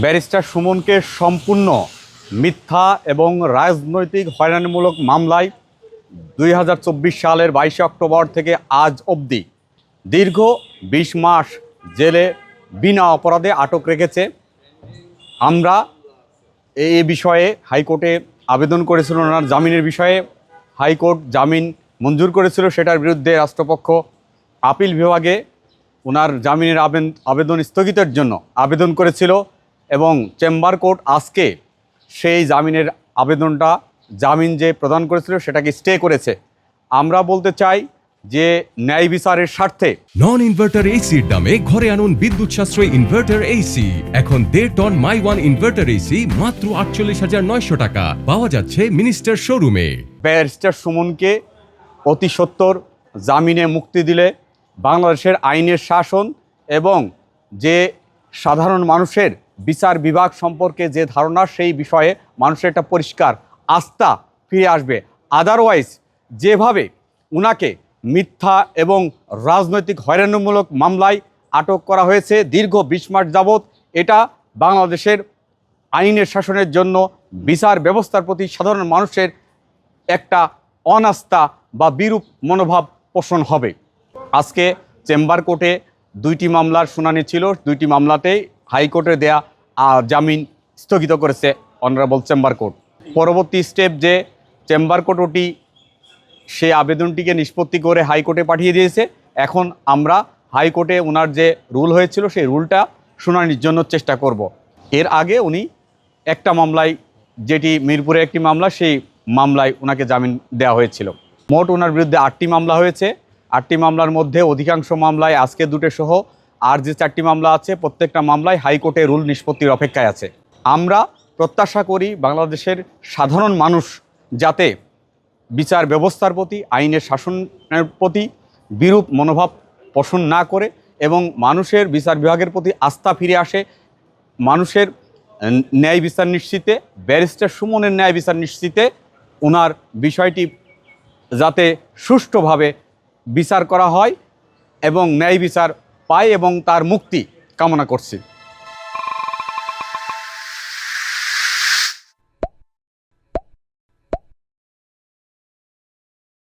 Barrister সুমনকে সম্পূর্ণ মিথ্যা এবং রাজনৈতিক হয়রানিমূলক মামলায় 2024 সালের 22 অক্টোবর থেকে আজ অবধি দীর্ঘ 20 মাস জেলে বিনা অপরাধে আটক রেখেছে। আমরা এই বিষয়ে হাইকোর্টে আবেদন করেছিল, ওনার জামিনের বিষয়ে হাইকোর্ট জামিন মঞ্জুর করেছিল। সেটার বিরুদ্ধে রাষ্ট্রপক্ষ আপিল বিভাগে ওনার জামিনের আবেদন স্থগিতের জন্য আবেদন করেছিল এবং চেম্বার কোর্ট আজকে সেই জামিনের আবেদনটা জামিন যে প্রদান করেছিল সেটাকে স্টে করেছে। আমরা বলতে চাই যে ন্যায় বিচারের স্বার্থে নন ইনভার্টার এসির দামে ঘরে আনুন বিদ্যুৎ সাশ্রয়ী ইনভার্টার এসি। এখন 1.5 ton my one inverter AC মাত্র 48,900 টাকা পাওয়া যাচ্ছে মিনিস্টার শোরুমে। ব্যারিস্টার সুমনকে অতি সত্বর জামিনে মুক্তি দিলে বাংলাদেশের আইনের শাসন এবং যে সাধারণ মানুষের বিচার বিভাগ সম্পর্কে যে ধারণা সেই বিষয়ে মানুষের একটা পরিষ্কার আস্থা ফিরে আসবে। আদারওয়াইজ যেভাবে উনাকে মিথ্যা এবং রাজনৈতিক হয়রানিমূলক মামলায় আটক করা হয়েছে দীর্ঘ 20 মাস যাবৎ, এটা বাংলাদেশের আইনের শাসনের জন্য বিচার ব্যবস্থার প্রতি সাধারণ মানুষের একটা অনাস্থা বা বিরূপ মনোভাব পোষণ হবে। আজকে চেম্বার কোর্টে 2টি মামলার শুনানি ছিল, 2টি মামলাতেই হাইকোর্টের দেয়া জামিন স্থগিত করেছে অনারেবল চেম্বার কোর্ট। পরবর্তী স্টেপ যে চেম্বার কোর্ট ওটি সেই আবেদনটিকে নিষ্পত্তি করে হাইকোর্টে পাঠিয়ে দিয়েছে। এখন আমরা হাইকোর্টে ওনার যে রুল হয়েছিল সেই রুলটা শুনানির জন্য চেষ্টা করব। এর আগে উনি একটা মামলায়, যেটি মিরপুরে একটি মামলা, সেই মামলায় ওনাকে জামিন দেওয়া হয়েছিল। মোট ওনার বিরুদ্ধে 8টি মামলা হয়েছে। 8টি মামলার মধ্যে অধিকাংশ মামলায় আজকে 2টে সহ আর যে 4টি মামলা আছে প্রত্যেকটা মামলায় হাইকোর্টে রুল নিষ্পত্তির অপেক্ষায় আছে। আমরা প্রত্যাশা করি বাংলাদেশের সাধারণ মানুষ যাতে বিচার ব্যবস্থার প্রতি, আইনের শাসনের প্রতি বিরূপ মনোভাব পোষণ না করে এবং মানুষের বিচার বিভাগের প্রতি আস্থা ফিরে আসে। মানুষের ন্যায় বিচার নিশ্চিতে, ব্যারিস্টার সুমনের ন্যায় বিচার নিশ্চিতে ওনার বিষয়টি যাতে সুষ্ঠুভাবে বিচার করা হয় এবং ন্যায় বিচার পায় এবং তার মুক্তি কামনা করছি।